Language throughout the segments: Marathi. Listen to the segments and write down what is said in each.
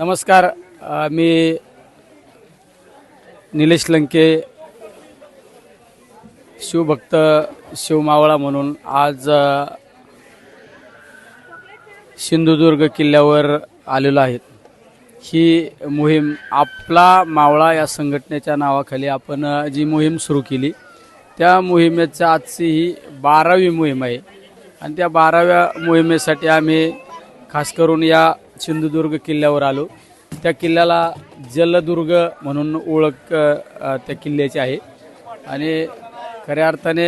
नमस्कार, मी निलेश लंके, शिवभक्त शिवमावळा म्हणून आज सिंधुदुर्ग किल्ल्यावर आलेलो आहे। ही मोहीम आपला मावळा या संघटनेच्या नावाखाली आपण जी मोहीम सुरू केली त्या मोहिमेच्या आजची ही 12वी मोहीम आहे आणि त्या 12व्या मोहिमेसाठी आम्ही खास करून या सिंधुदुर्ग किल्ल्यावर आलो। त्या किल्ल्याला जलदुर्ग म्हणून ओळख त्या किल्ल्याची आहे आणि खऱ्या अर्थाने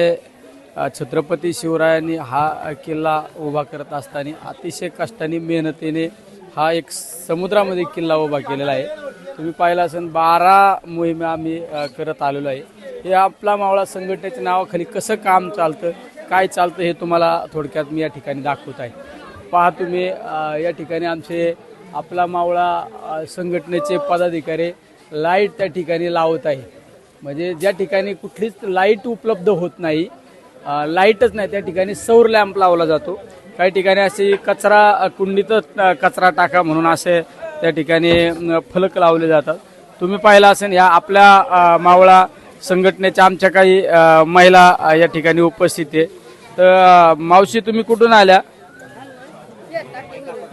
छत्रपती शिवरायांनी हा किल्ला उभा करत असताना अतिशय कष्टाने मेहनतीने हा एक समुद्रामध्ये किल्ला उभा केलेला आहे। तुम्ही पाहिला असेल 12 मोहिमा आम्ही करत आलेलो आहे। हे आपला मावळा संघटनेच्या नावाखाली कसं काम चालतं, काय चालतं हे तुम्हाला थोडक्यात मी या ठिकाणी दाखवत आहे। पहा तुम्ही, या ठिकाणी आमचे आपला मावळा संघटनेचे पदाधिकारी लाईट त्या ठिकाणी लावत आहे। म्हणजे ज्या ठिकाणी कुठलीच लाईट उपलब्ध होत नाही, लाईटच नाही त्या ठिकाणी सौर लॅम्प लावला जातो। काही ठिकाणी अशी कचरा कुंडीतच कचरा टाका म्हणून असे त्या ठिकाणी फलक लावले जातात। तुम्ही पाहिला असेल या आपल्या मावळा संघटनेच्या आमच्या काही महिला या ठिकाणी उपस्थित आहे। तर मावशी, तुम्ही कुठून आल्या?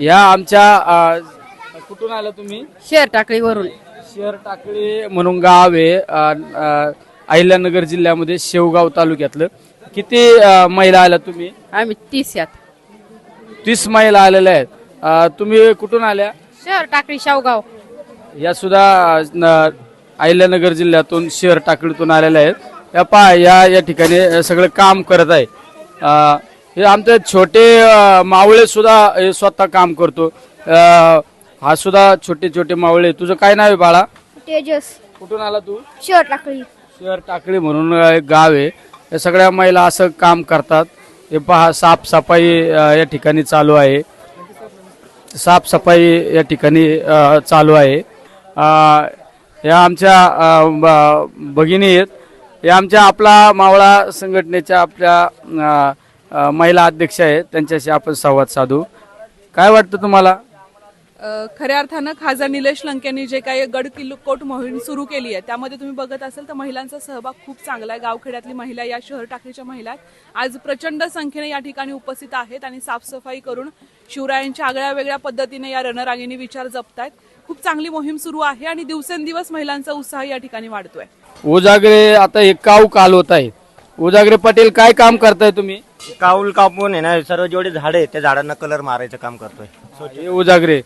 या आमच्या कुठून आला तुम्ही? शहर टाकळीवरून। शहर टाकळी म्हणून गाव आहे अहिल्यानगर जिल्ह्यामध्ये शेवगाव तालुक्यातलं। किती महिला आल्या तुम्ही? आम्ही 30 यात। 30 महिला आलेल्या आहेत। तुम्ही कुठून आल्या? शहर टाकळी शेवगाव। या सुद्धा अहिल्यानगर जिल्ह्यातून शहर टाकळीतून आलेल्या आहेत। या पहा, या ठिकाणी सगळं काम करत आहे। हे आमचे छोटे मावळे सुद्धा हे स्वतः काम करतो। हा सुद्धा छोटे छोटे मावळे। तुझं काय नाव आहे बाळा? तेजस। कुठून आला तू? शहर टाकळी। शहर टाकळी म्हणून एक गाव आहे। या सगळ्या महिला असं काम करतात। हे पहा, साफसफाई या ठिकाणी चालू आहे। साफसफाई या ठिकाणी चालू आहे। या आमच्या भगिनी आहेत। या आमच्या आपला मावळा संघटनेच्या आपल्या महिला अध्यक्ष आहेत, त्यांच्याशी आपण संवाद साधू। काय वाटतं तुम्हाला? खऱ्या अर्थानं खासदार निलेश लंकेंनी जे काही गड किल्लोकोट मोहीम सुरू केली आहे त्यामध्ये तुम्ही बघत असाल तर महिलांचा सहभाग खूप चांगला आहे। गावखेड्यातली महिला, या शहर टाकळीच्या महिला आज प्रचंड संख्येने या ठिकाणी उपस्थित आहेत आणि साफसफाई करून शिवरायांच्या आगळ्या वेगळ्या पद्धतीने या रणरागिणी विचार जपतायत। खूप चांगली मोहीम सुरू आहे आणि दिवसेंदिवस महिलांचा उत्साह या ठिकाणी वाढतोय। उजागरे आता एक काऊ काल होत आहे। उजागरे पाटील, काय काम करताय तुम्ही? काऊल कापून आहे ना, सर्व जेवढे झाडे आहेत त्या झाडांना कलर मारायचं काम करतोय। हे उजागरे,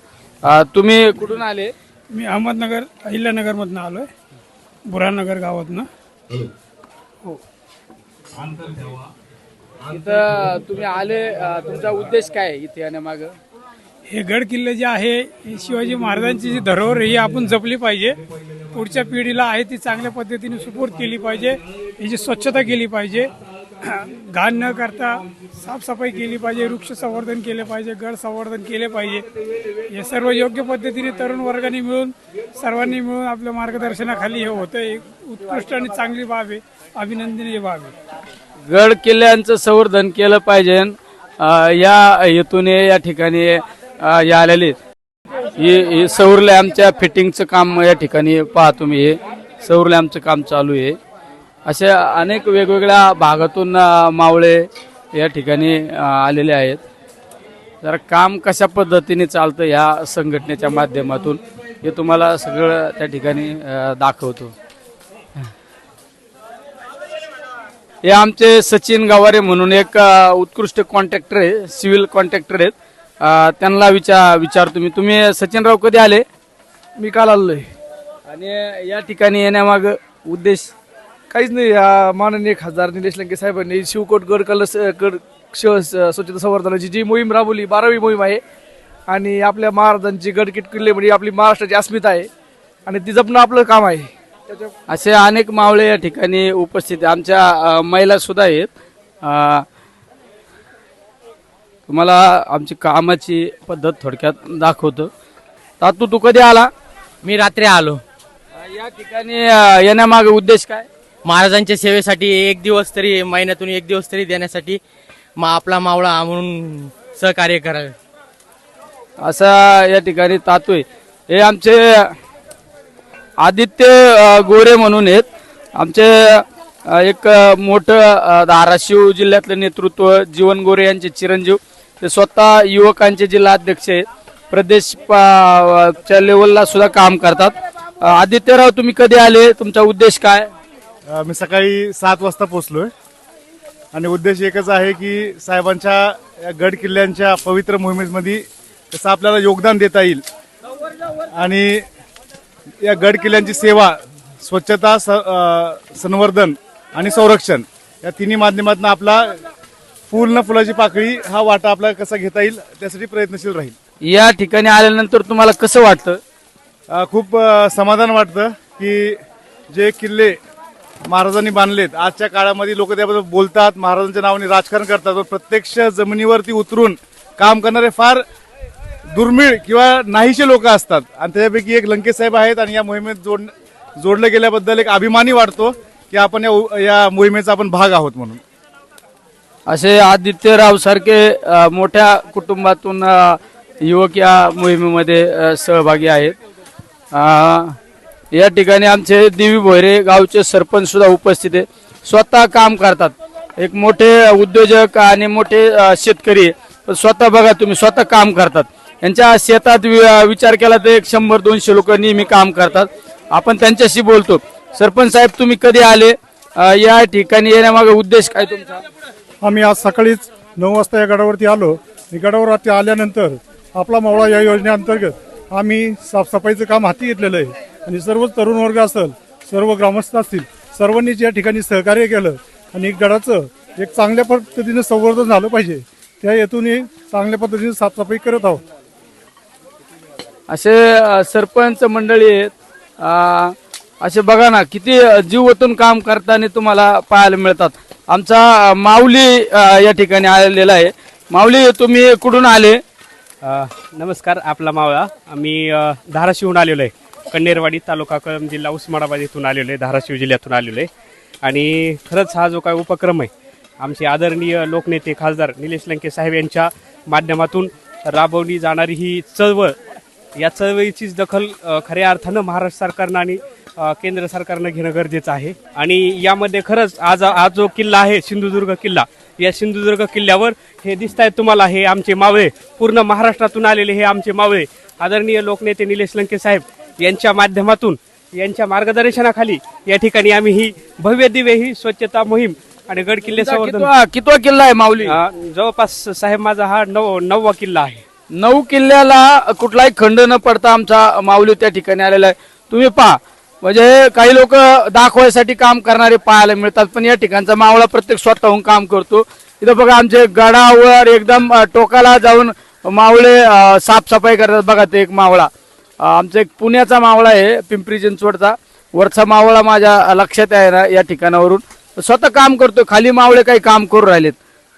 तुम्ही कुठून आले? मी अहमदनगर अहिल्यानगर मधनं आलोय, बुरानगर गावातनं। इथं तुम्ही आले, तुमचा उद्देश काय आहे इथे येण्यामागं? हे गड किल्ले जे आहे ही शिवाजी महाराजांची जी धरोहर ही आपण जपली पाहिजे। पुढच्या पिढीला आहे ती चांगल्या पद्धतीने सुपूर्द केली पाहिजे। याची स्वच्छता केली पाहिजे, घाण न करता साफसफाई केली पाहिजे, वृक्ष संवर्धन केले पाहिजे, गड संवर्धन केले पाहिजे। हे सर्व योग्य पद्धतीने तरुण वर्गाने मिळून, सर्वांनी मिळून आपल्या मार्गदर्शनाखाली हे होतं। एक उत्कृष्ट आणि चांगली बाब आहे, अभिनंदनीय बाब आहे। गड किल्ल्यांचं संवर्धन केलं पाहिजे। या हेतून या ठिकाणी या आलेले हे सौर लॅम्पच्या फिटिंगचं काम या ठिकाणी पहा तुम्ही, हे सौर लॅम्पचं काम चालू आहे। अशा अनेक वेगवेगळ्या भागातून मावळे या ठिकाणी आलेले आहेत। जरा काम कशा पद्धतीने चालतं या संघटनेच्या माध्यमातून हे तुम्हाला सगळं त्या ठिकाणी दाखवतो। हे आमचे सचिन गवारे म्हणून एक उत्कृष्ट कॉन्ट्रॅक्टर आहे, सिव्हिल कॉन्ट्रॅक्टर आहेत। त्यांना विचार तुम्ही सचिनराव कधी आले? मी काल आलोय। आणि या ठिकाणी येण्यामाग उद्देश काहीच नाही, या माननीय खासदार निलेश लंके साहेबांनी शिवकोट गड स्वच्छता संवर्धनाची जी मोहीम राबवली, 12वी मोहीम आहे आणि आपल्या महाराजांची गड किल्ले म्हणजे आपली महाराष्ट्राची अस्मिता आहे आणि ती जपणं आपलं काम आहे। असे अनेक मावळे या ठिकाणी उपस्थित, आमच्या महिला सुद्धा आहेत। तुम्हाला आमची कामाची पद्धत थोडक्यात दाखवतो। तातू, तू कधी आला? मी रात्री आलो। या ठिकाणी येण्यामागे उद्देश काय? महाराजांच्या सेवेसाठी एक दिवस तरी, महिन्यातून एक दिवस तरी देण्यासाठी आपला मावळा म्हणून सहकार्य करावे असा या ठिकाणी तातू आहे। हे आमचे आदित्य गोरे म्हणून आहेत. आमचे एक मोठं धाराशिव जिल्ह्यातलं नेतृत्व जीवन गोरे यांचे चिरंजीव, ते स्वतः युवकांचे जिल्हा अध्यक्ष आहेत. प्रदेश च्या लेवलला सुद्धा काम करतात. आदित्यराव, तुम्ही कधी आले, तुमचा उद्देश काय? मी सकाळी 7 वाजता पोहोचलोय आणि उद्देश एकच आहे की साहेबांच्या या गड किल्ल्यांच्या पवित्र मोहिमेमध्ये कसं आपल्याला योगदान देता येईल आणि या गड किल्ल्यांची सेवा, स्वच्छता, संवर्धन आणि संरक्षण या तिन्ही माध्यमातून आपला फुल न फुलाची पाकळी हा वाटा आपल्याला कसा घेता येईल त्यासाठी प्रयत्नशील राहील. या ठिकाणी आल्यानंतर तुम्हाला कसं वाटतं? खूप समाधान वाटतं की जे किल्ले महाराजांनी बांधलेत, आजच्या काळामध्ये लोक त्याबद्दल बोलतात, महाराजांच्या नावाने राजकारण करतात, पण प्रत्यक्ष जमिनीवरती उतरून काम करणारे फार दुर्मिळ किंवा नाहीसे लोक असतात आणि त्याच्यापैकी एक लंकेश साहेब आहेत आणि या मोहिमेत जोडले गेल्याबद्दल एक अभिमानी वाटतो की आपण या मोहिमेचा आपण भाग आहोत म्हणून. असे आदित्यराव सारखे मोठ्या कुटुंबातून युवक या मोहिमेमध्ये सहभागी आहेत. या ठिकाणी आमचे देवी भोयरे गावचे सरपंच सुद्धा उपस्थित आहे. स्वतः काम करतात, एक मोठे उद्योजक आणि मोठे शेतकरी, पण स्वतः बघा तुम्ही, स्वतः काम करतात. यांच्या शेतात विचार केला तर 100-200 लोक नेहमी काम करतात. आपण त्यांच्याशी बोलतो. सरपंच साहेब, तुम्ही कधी आले, या ठिकाणी येण्यामागे उद्देश काय तुमचा? आम्ही आज सकाळीच 9 वाजता या गडावरती आलो. गडावरती आल्यानंतर आपला मावळा या योजनेअंतर्गत आम्ही साफसफाईचं काम हाती घेतलेलं आहे आणि सर्व तरुण वर्ग असेल, सर्व ग्रामस्थ असतील, सर्वांनीच या ठिकाणी सहकार्य केलं आणि गडाचं एक चांगल्या पद्धतीने संवर्धन झालं पाहिजे, त्या हेतूने चांगल्या पद्धतीने साफसफाई करत आहोत. असे सरपंच मंडळी आहेत. असे बघा ना, किती जीव ओतून काम करताना तुम्हाला पाहायला मिळतात. आमचा माऊली या ठिकाणी आलेला आहे. माऊली, तुम्ही कुठून आले? नमस्कार. आपला मावळा, आम्ही धाराशिवहून आलेलो आहे. कन्नेरवाडी तालुका कळंब जिल्हा उस्मानाबाद इथून आलेलो आहे, धाराशिव जिल्ह्यातून आलेलो आहे. आणि खरंच हा जो काय उपक्रम आहे, आमचे आदरणीय लोकनेते खासदार निलेश लंके साहेब यांच्या माध्यमातून राबवली जाणारी ही चळवळ, या चळवळीचीच दखल खऱ्या अर्थानं महाराष्ट्र सरकारनं आणि केंद्र सरकारनं घेणं गरजेचं आहे. आणि यामध्ये खरंच आज जो किल्ला आहे सिंधुदुर्ग किल्ला, या सिंधुदुर्ग किल्ल्यावर हे दिसत आहेत तुम्हाला, हे आमचे मावळे, पूर्ण महाराष्ट्रातून आलेले हे आमचे मावळे आदरणीय लोकनेते निलेश लंके साहेब यांच्या माध्यमातून, यांच्या मार्गदर्शनाखाली या ठिकाणी आम्ही ही भव्य दिव्य ही स्वच्छता मोहीम आणि गड किल्ले संवर्धन. कितवा किल्ला आहे माऊली? जवळपास साहेब माझा हा 9वा किल्ला आहे. 9 किल्ल्याला कुठलाही खंड न पडता आमचा माऊली त्या ठिकाणी आलेला आहे. तुम्ही पहा, म्हणजे काही लोक दाखवायसाठी काम करणारे पाहायला मिळतात, पण या ठिकाणचा मावळा प्रत्येक स्वतःहून काम करतो. इथं बघा, आमचे गडावर एकदम टोकाला जाऊन मावळे साफसफाई करतात. बघा, ते एक मावळा, आमचा एक पुण्याचा मावळा आहे, पिंपरी चिंचवडचा. वरचा मावळा माझ्या लक्षात आहे ना, या ठिकाणावरून स्वतः काम करतो. खाली मावळे काही काम करू राहिलेत.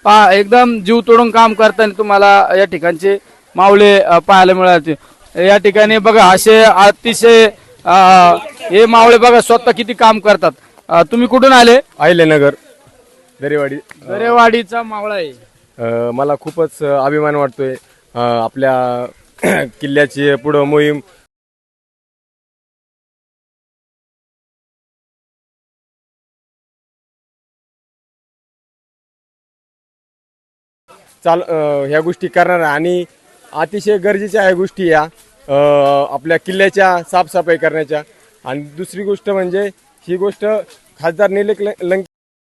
पहा, एकदम जीव तोडून काम करताना तुम्हाला या ठिकाणचे मावळे पाहायला मिळाले. या ठिकाणी बघा, असे अतिशय हे मावळे बघा स्वतः किती काम करतात. तुम्ही कुठून आले? अहिल्यानगर, दरेवाडी. दरेवाडीचा मावळा आहे. मला खूपच अभिमान वाटतोय आपल्या किल्ल्याची पुढं मोहीम ह्या गोष्टी करणार आणि अतिशय गरजेच्या ह्या गोष्टी या आपल्या किल्ल्याच्या साफसफाई करण्याच्या. आणि दुसरी गोष्ट म्हणजे ही गोष्ट खासदार निलेश लंके